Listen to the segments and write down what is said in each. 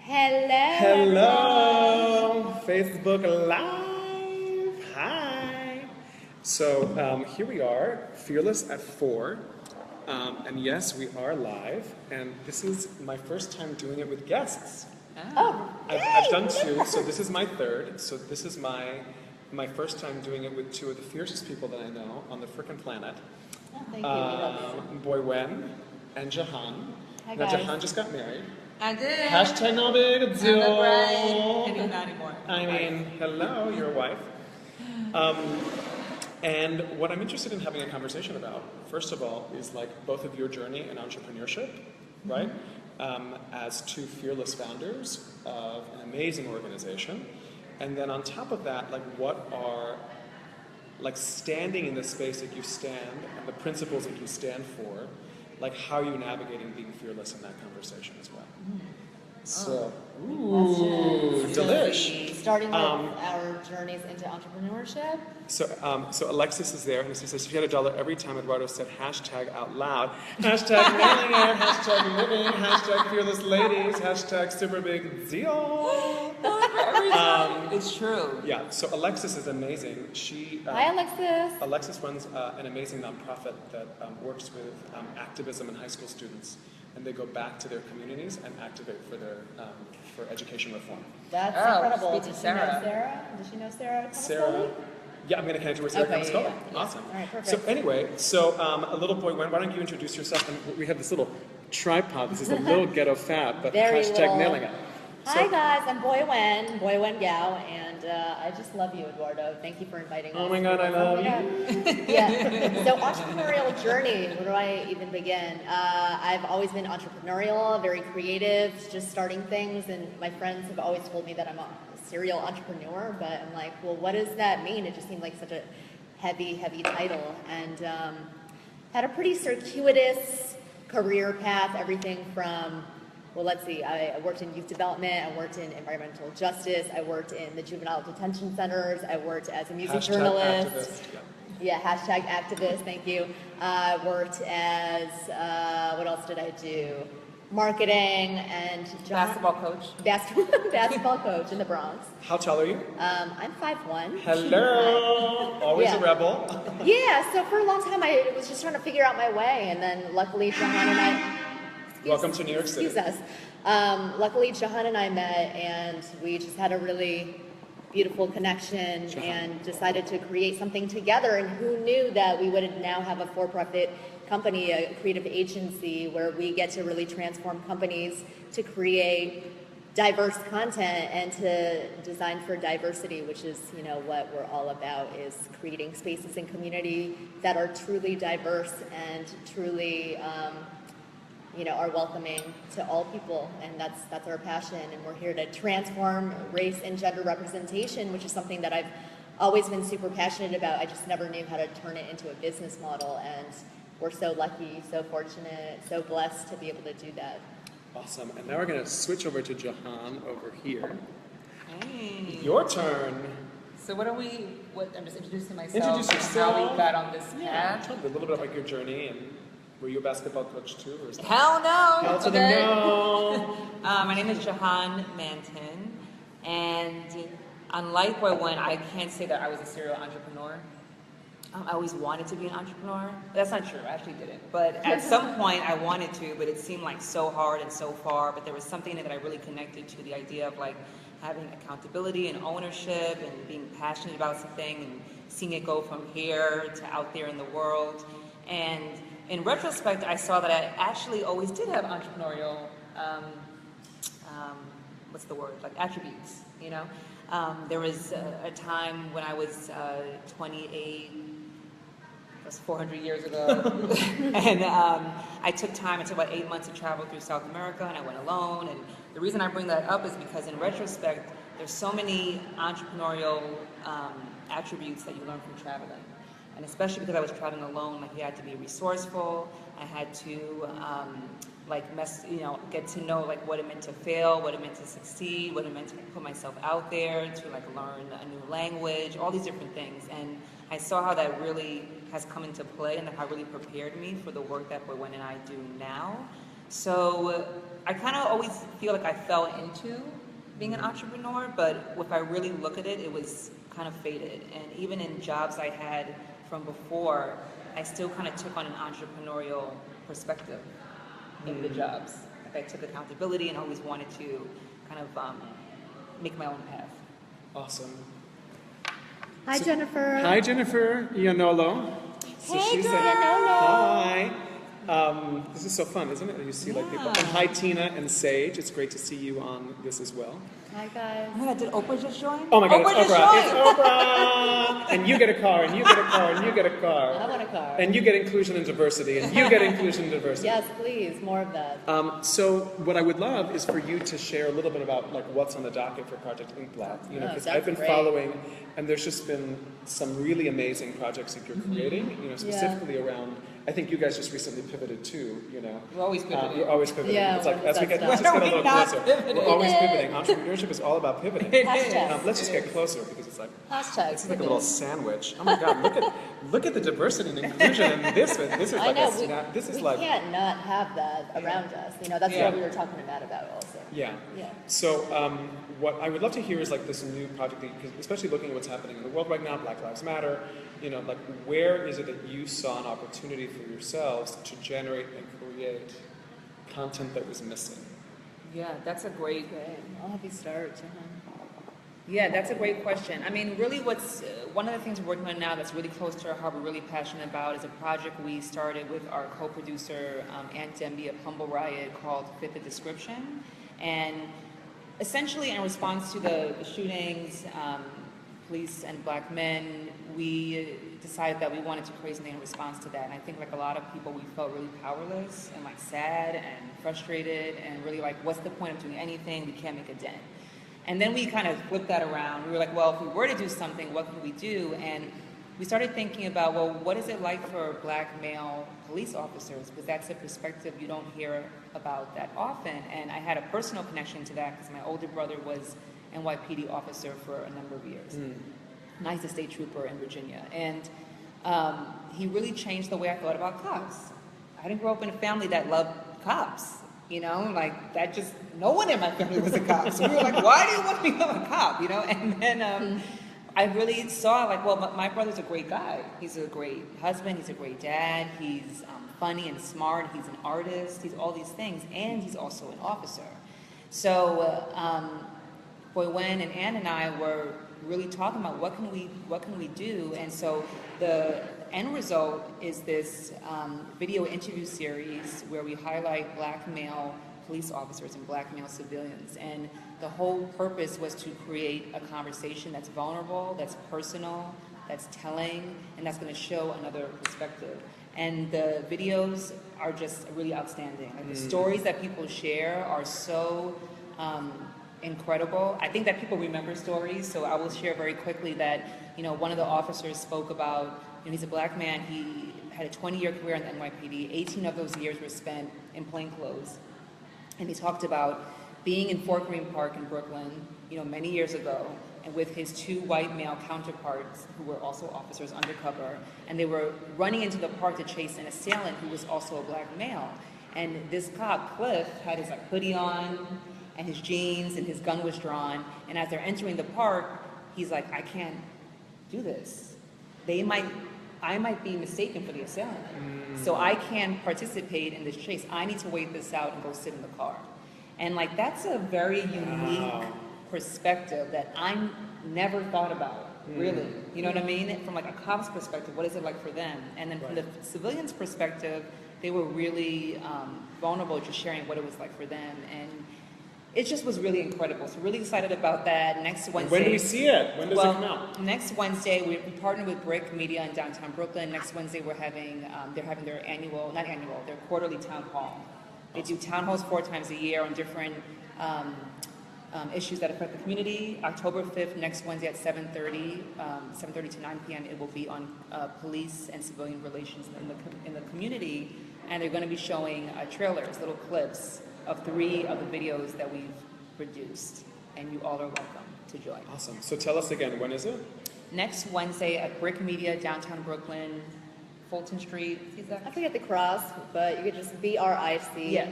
Hello, Hello, Facebook Live. Hi. So here we are, Fearless at 4. And yes, we are live. And this is my first time doing it with guests. Oh, I've done 2, so this is my 3rd. So this is my first time doing it with 2 of the fiercest people that I know on the frickin' planet. Oh, thank you. Boyuan and Jahan. Hi, Now guys. Jahan just got married. I did. Hashtag no big deal. I do not anymore. I mean, hello, your wife. And what I'm interested in having a conversation about, first of all, is like both of your journey in entrepreneurship, right? As 2 fearless founders of an amazing organization. And then on top of that, like what are, like standing in the space that you stand and the principles that you stand for, like how are you navigating being fearless in that conversation as well? So, ooh, delish. Starting with our journeys into entrepreneurship. So Alexis is there, and she says, if you had $1 every time Eduardo said hashtag out loud, hashtag nailing it, hashtag living, hashtag fearless ladies, hashtag super big deal. It's true. Yeah, so Alexis is amazing. Hi, Alexis. Alexis runs an amazing nonprofit that works with activism in high school students, and they go back to their communities and activate for their for education reform. That's incredible. Speak to Did Sarah. You know Sarah? Does she know Sarah? Sarah. Yeah, I'm going to connect you with Sarah Okay, Camascola. yeah. Awesome. All right, perfect. So anyway, a little boy, why don't you introduce yourself? And we have this little tripod. This is a little ghetto fab, but Very hashtag little. nailing it. Hi, guys. I'm Boyuan Gao, and I just love you, Eduardo. Thank you for inviting us. Oh my God, I love you. Yeah. So entrepreneurial journey, where do I even begin? I've always been entrepreneurial, very creative, just starting things, and my friends have always told me that I'm a serial entrepreneur, but I'm like, well, what does that mean? It just seemed like such a heavy title, and had a pretty circuitous career path, everything from, well, let's see, I worked in youth development, I worked in environmental justice, I worked in the juvenile detention centers, I worked as a music Hashtag journalist. activist, Yeah, hashtag activist, thank you. Worked as, what else did I do? Marketing and Basketball coach. basketball coach in the Bronx. How tall are you? I'm 5'1". Hello. Always Yeah. a rebel. Yeah, so for a long time I was just trying to figure out my way, and then luckily Jahan and I... Welcome to New York City. Excuse us. Luckily Jahan and I met, and we just had a really beautiful connection and decided to create something together, and who knew that we would now have a for-profit company, a creative agency, where we get to really transform companies to create diverse content and to design for diversity, which is, you know, what we're all about, is creating spaces and community that are truly diverse and truly are welcoming to all people, and that's our passion. And we're here to transform race and gender representation, which is something that I've always been super passionate about. I just never knew how to turn it into a business model, and we're so lucky, so fortunate, so blessed to be able to do that. Awesome. And now we're going to switch over to Jahan over here. Hey. Your turn. So I'm just introducing myself. Introduce and yourself. How we got on this Yeah, path. tell me a little bit about your journey, and were you a basketball coach too? Or is that... Hell no. Hell to the Okay. no. My name is Jahan Manton, and unlike Boyuan, I can't say that I was a serial entrepreneur. I always wanted to be an entrepreneur. That's not true, I actually didn't. But at some point I wanted to, but it seemed like so hard and so far. But there was something in it that I really connected to, the idea of like having accountability and ownership and being passionate about something and seeing it go from here to out there in the world. And in retrospect, I saw that I actually always did have entrepreneurial, attributes, you know? There was a time when I was 28, that's 400 years ago, and I took about 8 months to travel through South America, and I went alone. And the reason I bring that up is because in retrospect, there's so many entrepreneurial attributes that you learn from traveling. And especially because I was traveling alone, like you had to be resourceful. I had to get to know like what it meant to fail, what it meant to succeed, what it meant to put myself out there, to like learn a new language, all these different things. And I saw how that really has come into play, and how it really prepared me for the work that Boyuan and I do now. So I kind of always feel like I fell into being an entrepreneur, but if I really look at it, it was kind of faded. And even in jobs I had from before, I still kind of took on an entrepreneurial perspective in the jobs. Like I took accountability and always wanted to kind of make my own path. Awesome. Hi, Jennifer. Hi, Jennifer Ianolo. Hey, girl. Hi. This is so fun, isn't it? You see like people. And hi, Tina and Sage. It's great to see you on this as well. Hi, guys. Oh my God, did Oprah just join? Oh my God, Oprah it's just Oprah. joined. It's Oprah. And you get a car, and you get a car, and you get a I car. want a car. And you get inclusion and diversity, and you get inclusion and diversity. Yes, please, more of that. So what I would love is for you to share a little bit about like what's on the docket for Project Inkblot. You know, because I've been great. following, and there's just been some really amazing projects that you're creating. You know, specifically around. I think you guys just recently pivoted too. You know, We're always pivoting. You're always pivoting. Yeah, It's like when as we does get, that let's just get a little stop? closer. We're not pivoting. We're always pivoting. Entrepreneurship is all about pivoting. Hashtag. Let's just get closer because it's like Hashtag. it's like a little sandwich. Oh my God! Look at the diversity and inclusion in this. This is I like know. a snap. This is we like can't not have that around us. You know, that's Yeah. what we were talking about also. yeah. Yeah. So what I would love to hear is like this new project, because especially looking at what's happening in the world right now, Black Lives Matter. You know, like where is it that you saw an opportunity for yourselves to generate and create content that was missing? Yeah, that's a great. Great. I'll have you start, Jahan. Yeah, that's a great question. I mean, really what's, one of the things we're working on now that's really close to our heart, we're really passionate about, is a project we started with our co-producer, Aunt Demby of Humble Riot, called Fit the Description. And essentially in response to the shootings, police and black men, we decided that we wanted to create something in response to that. And I think like a lot of people, we felt really powerless and like sad and frustrated and really like, what's the point of doing anything? We can't make a dent. And then we kind of flipped that around. We were like, well, if we were to do something, what can we do? And we started thinking about, well, what is it like for black male police officers? Because that's a perspective you don't hear about that often. And I had a personal connection to that because my older brother was NYPD officer for a number of years. And I was a state trooper in Virginia. And he really changed the way I thought about cops. I didn't grow up in a family that loved cops. You know, like that just, no one in my family was a cop. So we were like, why do you want to become a cop? You know, and then I really saw like, well, my brother's a great guy. He's a great husband. He's a great dad. He's funny and smart. He's an artist. He's all these things. And he's also an officer. So Boyuan and Ann and I were really talking about what can we do? And so the end result is this video interview series where we highlight black male police officers and black male civilians. And the whole purpose was to create a conversation that's vulnerable, that's personal, that's telling, and that's going to show another perspective. And the videos are just really outstanding. Like the stories that people share are so incredible. I think that people remember stories, so I will share very quickly that, you know, one of the officers spoke about, you know, he's a black man, he had a 20-year career in the NYPD, 18 of those years were spent in plainclothes. And he talked about being in Fort Greene Park in Brooklyn, you know, many years ago, and with his two white male counterparts who were also officers undercover, and they were running into the park to chase an assailant who was also a black male. And this cop, Cliff, had his like hoodie on, and his jeans, and his gun was drawn. And as they're entering the park, he's like, I can't do this. I might be mistaken for the assailant. So I can't participate in this chase. I need to wait this out and go sit in the car. And like, that's a very unique perspective that I never thought about, really. You know what I mean? From like a cop's perspective, what is it like for them? And then from the civilian's perspective, they were really vulnerable, just sharing what it was like for them. And it just was really incredible. So really excited about that. Next Wednesday. When do we see it? When does it come out? Next Wednesday, we partnered with Brick Media in downtown Brooklyn. Next Wednesday, they're having their their quarterly town hall. They do town halls 4 times a year on different issues that affect the community. October 5th, next Wednesday at 7:30 to 9 p.m. It will be on police and civilian relations in the community, and they're going to be showing trailers, little clips of 3 of the videos that we've produced, and you all are welcome to join. Awesome. So tell us again, when is it? Next Wednesday at Brick Media, downtown Brooklyn, Fulton Street. Is that? I forget the cross, but you could just BRIC. Yeah,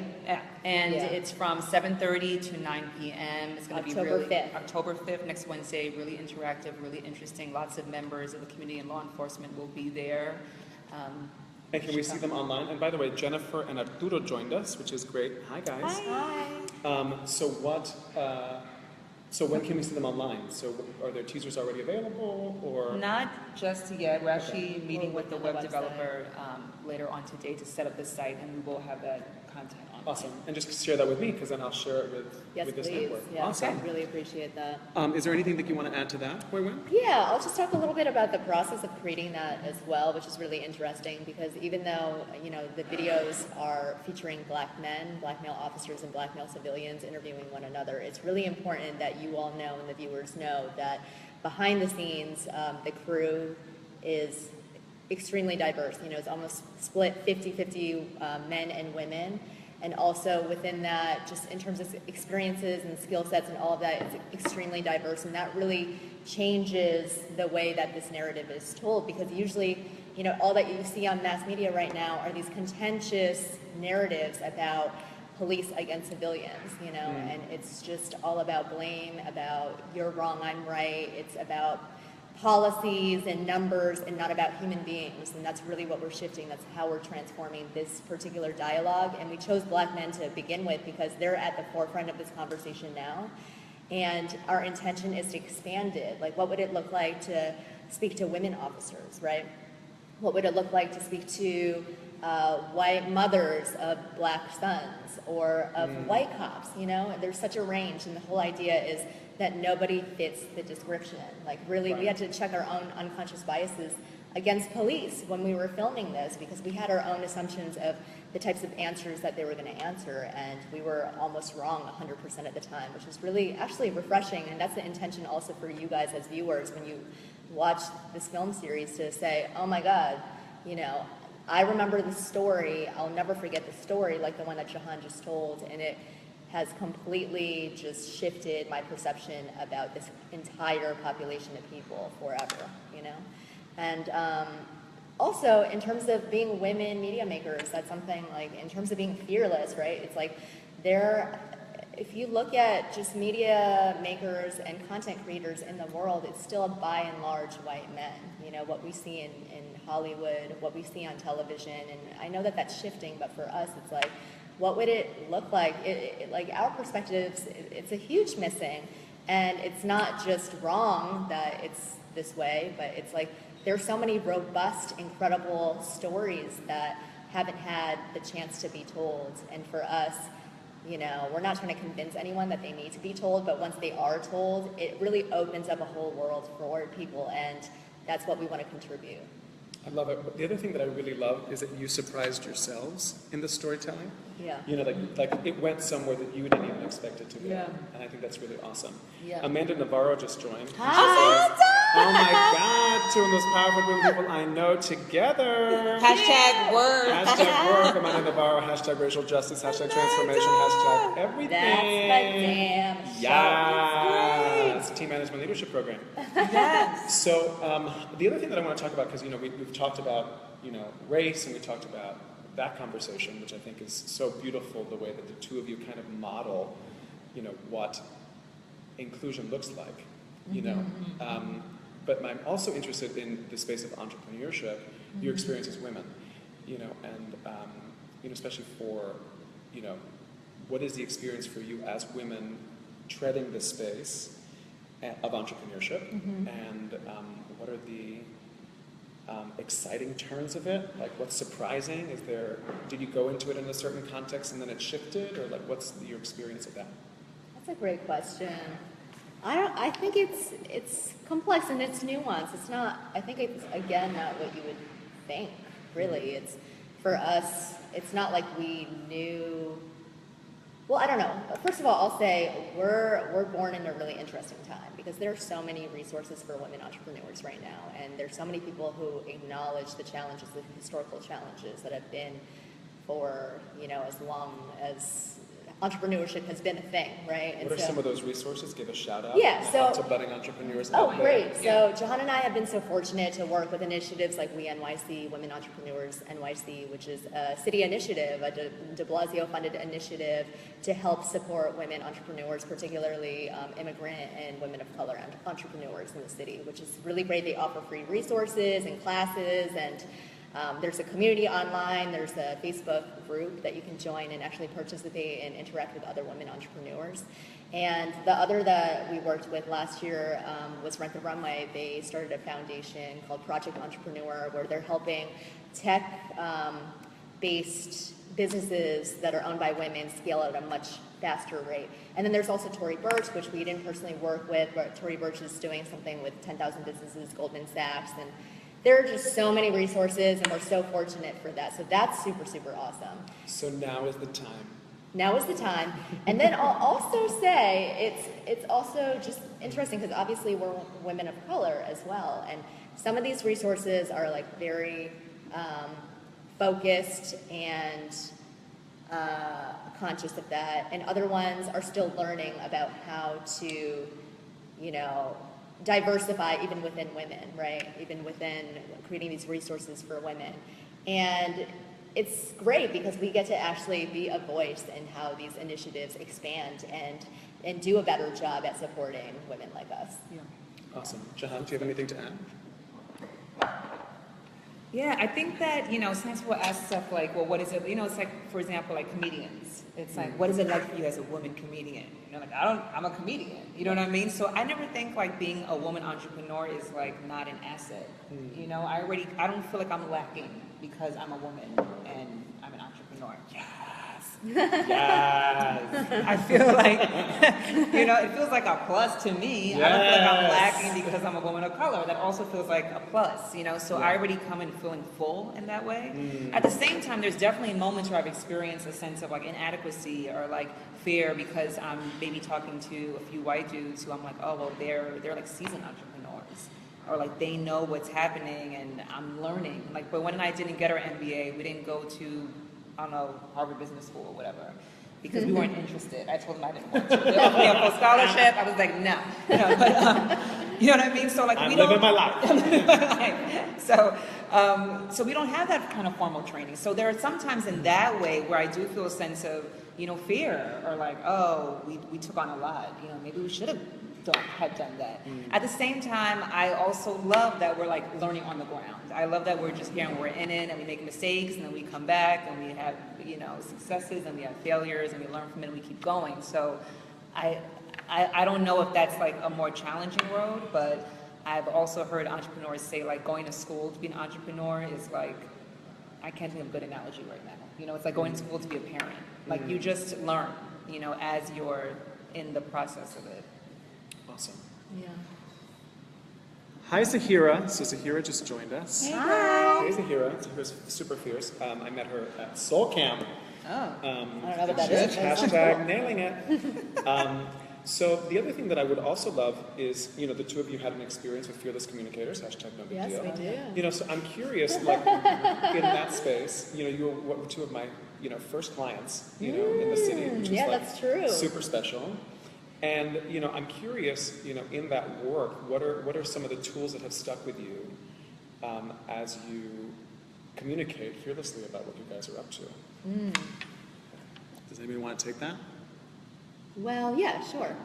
and Yeah. it's from 7:30 to 9 p.m. It's going to be October really 5th. October 5th, next Wednesday. Really interactive, really interesting. Lots of members of the community and law enforcement will be there. And can we see them online? And by the way, Jennifer and Arturo joined us, which is great. Hi, guys. Hi. So when can we see them online? So are their teasers already available, or? Not just yet. We're actually meeting We'll with the look on web the website. developer later on today to set up the site, and we will have that content on. Awesome. And just share that with me, because then I'll share it Yes, with this please. network. Yeah, Awesome. I really appreciate that. Is there anything that you want to add to that, Boyuan? Yeah, I'll just talk a little bit about the process of creating that as well, which is really interesting because even though, you know, the videos are featuring black men, black male officers and black male civilians interviewing one another, it's really important that you all know and the viewers know that behind the scenes, the crew is extremely diverse. You know, it's almost split 50-50 men and women. And also within that, just in terms of experiences and skill sets and all of that, it's extremely diverse. And that really changes the way that this narrative is told because usually, you know, all that you see on mass media right now are these contentious narratives about police against civilians, you know, and it's just all about blame, about you're wrong, I'm right. It's about policies and numbers and not about human beings, and that's really what we're shifting. That's how we're transforming this particular dialogue, and we chose black men to begin with because they're at the forefront of this conversation now, and our intention is to expand it. Like, what would it look like to speak to women officers, right? What would it look like to speak to white mothers of black sons or of white cops? You know, there's such a range, and the whole idea is that nobody fits the description. Like, really, we had to check our own unconscious biases against police when we were filming this because we had our own assumptions of the types of answers that they were going to answer, and we were almost wrong 100% of the time, which is really actually refreshing, and that's the intention also for you guys as viewers when you watch this film series to say, oh my God, you know, I remember the story, I'll never forget the story like the one that Jahan just told, and it has completely just shifted my perception about this entire population of people forever, you know? And also, in terms of being women media makers, that's something like, in terms of being fearless, right? It's like, if you look at just media makers and content creators in the world, it's still by and large white men. You know, what we see in Hollywood, what we see on television, and I know that that's shifting, but for us, it's like, what would it look like? Like, our perspectives, it's a huge missing. And it's not just wrong that it's this way, but it's like there's so many robust, incredible stories that haven't had the chance to be told. And for us, you know, we're not trying to convince anyone that they need to be told, but once they are told, it really opens up a whole world for people, and that's what we want to contribute. I love it. But the other thing that I really love is that you surprised yourselves in the storytelling. Yeah. You know, like it went somewhere that you didn't even expect it to go. Yeah. And I think that's really awesome. Yeah. Amanda Navarro just joined. Hi. She says, oh my God, two of the most powerful women people I know together. Hashtag word. Hashtag work, Amanda Navarro, hashtag racial justice, hashtag transformation, hashtag everything. That's the damn show. Yeah. It's a team management leadership program. Yes. So the other thing that I want to talk about, because, you know, we've talked about, you know, race, and we talked about that conversation, which I think is so beautiful, the way that the two of you kind of model, you know, what inclusion looks like, you know. But I'm also interested in the space of entrepreneurship, your experience as women, you know, and, you know, especially for, you know, what is the experience for you as women treading this space of entrepreneurship, and what are the exciting turns of it? Like, what's surprising? Did you go into it in a certain context and then it shifted, or like, what's your experience of that? That's a great question. I think it's complex and it's nuanced. It's not, I think it's, again, not what you would think, really. It's, for us, it's not like we knew, well, I don't know. First of all, I'll say we're born in a really interesting time because there are so many resources for women entrepreneurs right now, and there's so many people who acknowledge the challenges, the historical challenges that have been for, you know, as long as entrepreneurship has been a thing, right? And What are some of those resources? Give a shout out. Yeah, so- to budding entrepreneurs. Oh, out there. great. So Jahan and I have been so fortunate to work with initiatives like We NYC, Women Entrepreneurs NYC, which is a city initiative, a de Blasio-funded initiative to help support women entrepreneurs, particularly immigrant and women of color entrepreneurs in the city, which is really great. They offer free resources and classes, and there's a community online, there's a Facebook group that you can join and actually participate and interact with other women entrepreneurs. And the other that we worked with last year was Rent the Runway. They started a foundation called Project Entrepreneur, where they're helping tech-based businesses that are owned by women scale at a much faster rate. And then there's also Tory Burch, which we didn't personally work with, but Tory Burch is doing something with 10,000 businesses, Goldman Sachs, and there are just so many resources, and we're so fortunate for that. So that's super, super awesome. So now is the time. Now is the time. And then I'll also say it's also just interesting because obviously we're women of color as well. And some of these resources are like very focused and conscious of that. And other ones are still learning about how to, diversify even within women, right? Even within creating these resources for women. And it's great because we get to actually be a voice in how these initiatives expand and do a better job at supporting women like us. Yeah. Awesome. Jahan, do you have anything to add? Yeah, I think that, sometimes people ask stuff like, well, what is it? It's like, for example, like comedians. It's like, what is it like for you as a woman comedian? I'm a comedian. You know what I mean? So I never think like being a woman entrepreneur is like not an asset. I don't feel like I'm lacking because I'm a woman and I'm an entrepreneur. Yes. Yes. I feel like, it feels like a plus to me. Yes. I don't feel like I'm lacking because I'm a woman of color. That also feels like a plus, so I already come in feeling full in that way. At the same time, there's definitely moments where I've experienced a sense of like inadequacy or like fear because I'm maybe talking to a few white dudes who I'm like, oh, well, they're like seasoned entrepreneurs. Or like they know what's happening and I'm learning. Like, but when I didn't get our MBA, we didn't go to, I don't know, Harvard Business School or whatever, because we weren't interested. I told them I didn't want to. They offered me a full scholarship. I was like, no. But, you know what I mean? So like, I'm living my life. So we don't have that kind of formal training. So there are sometimes in that way where I do feel a sense of, fear or like, oh, we took on a lot. Maybe we should have done that. At the same time, I also love that we're like learning on the ground. I love that we're just here and we're in it and we make mistakes and then we come back and we have, successes and we have failures and we learn from it and we keep going. So I don't know if that's like a more challenging road, but I've also heard entrepreneurs say like going to school to be an entrepreneur is like, I can't think of a good analogy right now. It's like going to school to be a parent. Like you just learn, as you're in the process of it. Awesome. Yeah. Hi, Zahira. So Zahira just joined us. Hi. Hey, Zahira. Zahira's super fierce. I met her at Soul Camp. Oh. I don't know what that is. Hashtag nailing it. So the other thing that I would also love is, the two of you had an experience with Fearless Communicators. Hashtag no big Yes, deal. we do. So I'm curious, like in that space, you were two of my, first clients, in the city, which is yeah, like that's true. super special. And I'm curious, in that work, what are some of the tools that have stuck with you as you communicate fearlessly about what you guys are up to? Does anybody want to take that? Well, yeah, sure.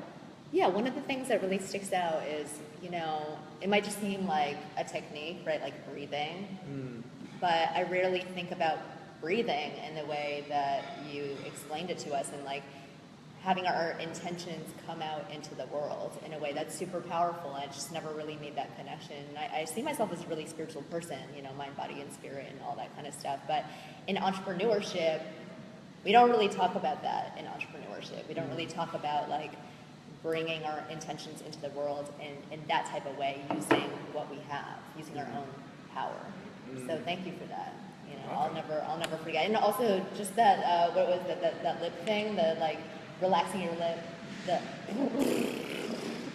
Yeah, one of the things that really sticks out is, it might just seem like a technique, right, like breathing, but I rarely think about breathing in the way that you explained it to us, and like having our intentions come out into the world in a way that's super powerful, and I just never really made that connection. I see myself as a really spiritual person, mind, body, and spirit, and all that kind of stuff, but in entrepreneurship, we don't really talk about that in entrepreneurship. We don't really talk about like bringing our intentions into the world in that type of way, using what we have, using our own power. So thank you for that. I'll never forget. And also just that what was that lip thing, the like relaxing your lip.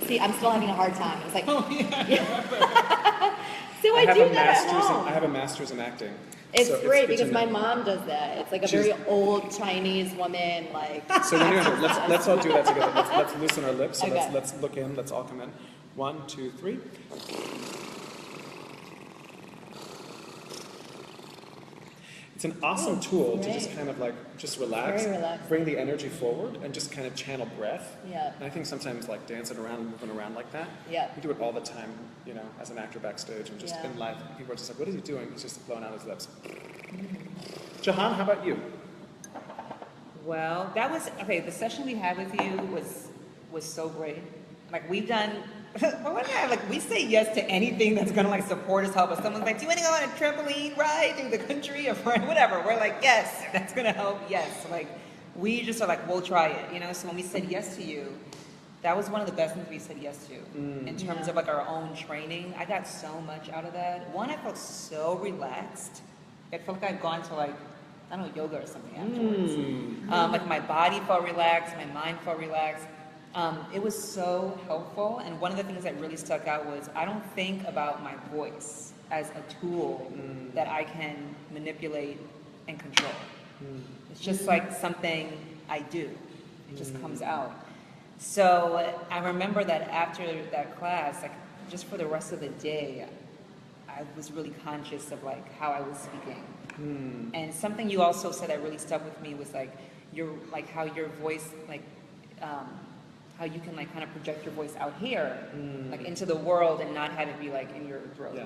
See, I'm still having a hard time. It's like, Oh, yeah. So I do that at home. I have a master's in acting. It's So great good to because my know. mom does that. It's like a She's- very old Chinese woman, like. So when you're let's all do that together. Let's loosen our lips. So Okay. let's look in. Let's all come in. 1, 2, 3. It's an awesome tool to just great. kind of like just relax, Very relaxing. bring the energy forward, and just kind of channel breath. Yeah. And I think sometimes like dancing around and moving around like that. Yeah. We do it all the time, you know, as an actor backstage and just Yeah. in life. People are just like, "What is he doing?" He's just blowing out his lips. Jahan, how about you? Well, that was okay. The session we had with you was so great. Like we've done, like we say yes to anything that's gonna like support us, help us. Someone's like, "Do you want to go on a trampoline ride through the country or whatever?" We're like, "Yes, that's gonna help." Yes, like we just are like, "We'll try it," you know. So when we said yes to you, that was one of the best things we said yes to in terms of like our own training. I got so much out of that. One, I felt so relaxed. I felt like I'd gone to like, I don't know, yoga or something afterwards. Like my body felt relaxed, my mind felt relaxed. It was so helpful, and one of the things that really stuck out was I don't think about my voice as a tool that I can manipulate and control. It's just like something I do. It just comes out. So I remember that after that class, like just for the rest of the day, I was really conscious of like how I was speaking. And something you also said that really stuck with me was like how your voice how you can like kind of project your voice out here like into the world and not have it be like in your throat. Yeah.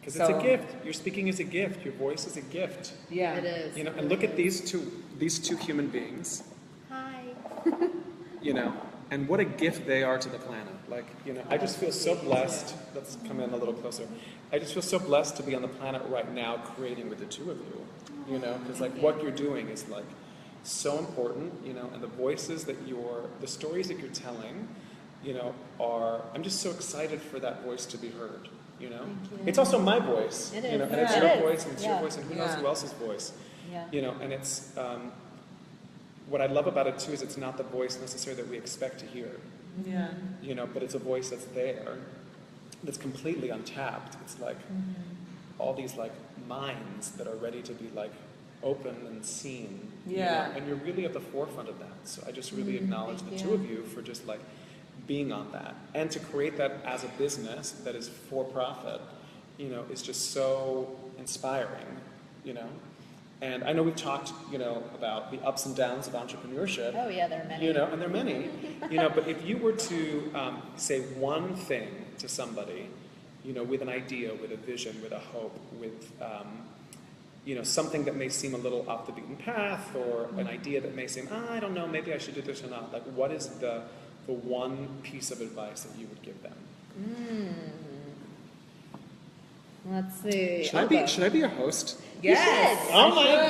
Because it's a gift. Your speaking is a gift. Your voice is a gift. Yeah. It is. You know, and look at these two human beings. Hi. You know, and what a gift they are to the planet. Like, you know, I just feel so blessed. Let's come in a little closer. I just feel so blessed to be on the planet right now creating with the two of you. You know, because like what you're doing is like so important, you know, and the voices that the stories that you're telling, you know, I'm just so excited for that voice to be heard, you know. It's also my voice, It you is. know, and it's Yeah. your It is. voice and it's your Yeah. voice and who knows who else's voice. Yeah. You know, and it's, what I love about it too is it's not the voice necessarily that we expect to hear, Yeah. you know, but it's a voice that's there, that's completely untapped. It's like all these like minds that are ready to be like open and seen. you Yeah. know, and you're really at the forefront of that. So I just really acknowledge the thank two you. of you for just like being on that. And to create that as a business that is for profit, you know, is just so inspiring, you know. And I know we've talked, you know, about the ups and downs of entrepreneurship. Oh yeah, there are many. You know, and there are many. You know, but if you were to say one thing to somebody, you know, with an idea, with a vision, with a hope, with, you know, something that may seem a little off the beaten path, or an idea that may seem, I don't know, maybe I should do this or not. Like, what is the one piece of advice that you would give them? Let's see. Should I be a host? Yes. Oh my God!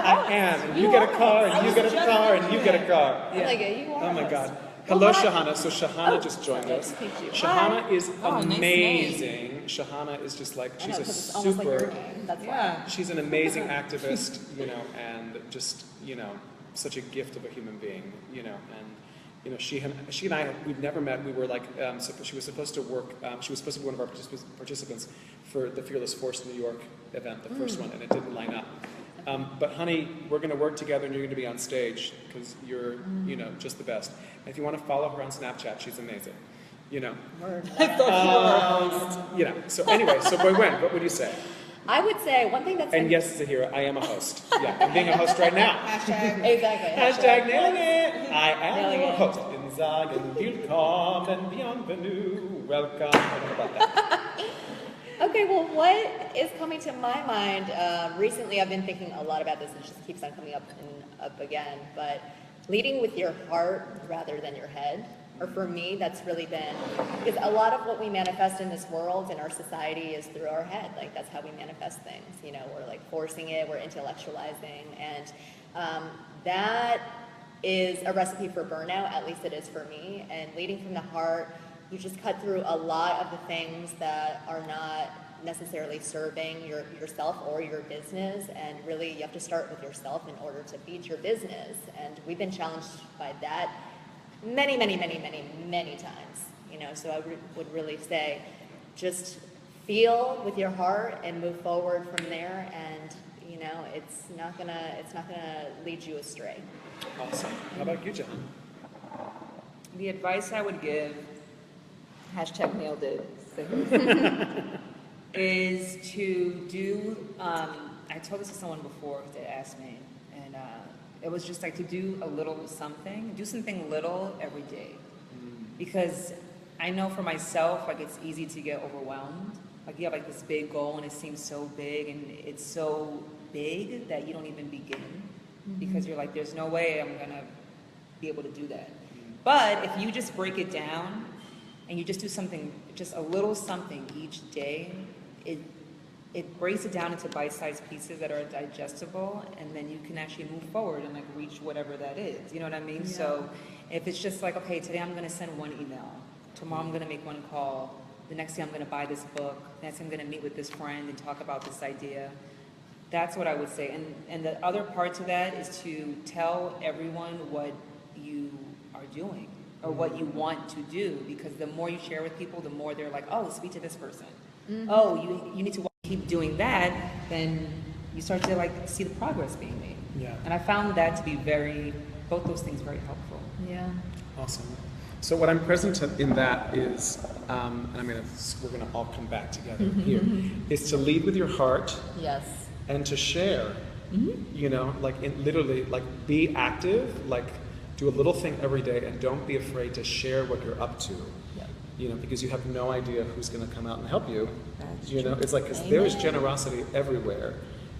I am. And you get a car, and you get a car, and you get a car. Oh my God, you are Oh my a God. host. Hello, Well, hi. Shahana. So Shahana just joined us. Thank you. Shahana is Oh, nice amazing. Shahana is just like, I she's know, a 'cause it's almost like your super, name. That's why. Yeah. she's an amazing activist, you know, and just, you know, such a gift of a human being, you know, and, you know, she and I, we'd never met. We were like, she was supposed to work, she was supposed to be one of our participants for the Fearless Force New York event, the first one, and it didn't line up. But honey, we're going to work together and you're going to be on stage because you're, you know, just the best. And if you want to follow her on Snapchat, she's amazing, you know. Word. You know, so anyway, so Boyuan, what would you say? I would say one thing that's And yes, Zahira, I am a host. Yeah, I'm being a host right now. exactly. Hashtag nailing it. I am Nailing your it. host. In Zagen, willkommen and bienvenue. Welcome. I don't know about that. Okay, well, what is coming to my mind? Recently, I've been thinking a lot about this. It just keeps on coming up and up again. But leading with your heart rather than your head, or for me, that's really been, because a lot of what we manifest in this world, in our society, is through our head. Like, that's how we manifest things. You know, we're like forcing it, we're intellectualizing, and that is a recipe for burnout. At least it is for me. And leading from the heart, you just cut through a lot of the things that are not necessarily serving yourself or your business, and really you have to start with yourself in order to feed your business. And we've been challenged by that many times, you know. So I would really say, just feel with your heart and move forward from there. And you know, it's not gonna lead you astray. Awesome. How about you, Jahan? The advice I would give, hashtag nailed it, is to do, I told this to someone before that asked me, and it was just like to do a little something, do something little every day. Because I know for myself, like it's easy to get overwhelmed. Like you have like this big goal and it seems so big and it's so big that you don't even begin. Because you're like, there's no way I'm gonna be able to do that. But if you just break it down and you just do something, just a little something each day, it breaks it down into bite-sized pieces that are digestible, and then you can actually move forward and like reach whatever that is. You know what I mean? Yeah. So if it's just like, okay, today I'm gonna send one email, tomorrow I'm gonna make one call, the next day I'm gonna buy this book, the next day I'm gonna meet with this friend and talk about this idea. That's what I would say. And the other part to that is to tell everyone what you are doing or what you want to do, because the more you share with people, the more they're like, oh, speak to this person. Oh, you need to keep doing that, then you start to like see the progress being made. Yeah. And I found that to be both those things very helpful. Yeah. Awesome. So what I'm present in that is, and we're gonna all come back together here, is to lead with your heart. Yes. And to share, you know, like literally, like be active, like do a little thing every day, and don't be afraid to share what you're up to. Yep. You know, because you have no idea who's going to come out and help you. That's you know, true. it's like, because there's generosity everywhere,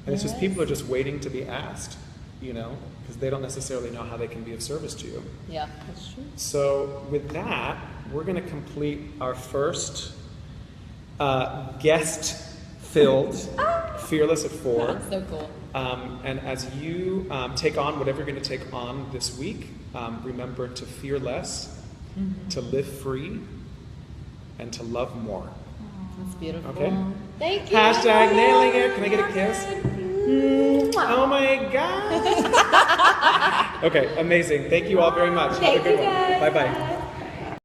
and it's just people are just waiting to be asked. You know, because they don't necessarily know how they can be of service to you. Yeah, that's true. So with that, we're going to complete our first guest-filled Fearless at 4. So cool. And as you take on whatever you're going to take on this week, remember to fear less, to live free, and to love more. That's beautiful. Okay? Thank you. Hashtag nailing it. Can I get a kiss? Oh my God. Okay, amazing. Thank you all very much. Have a good one. Bye-bye.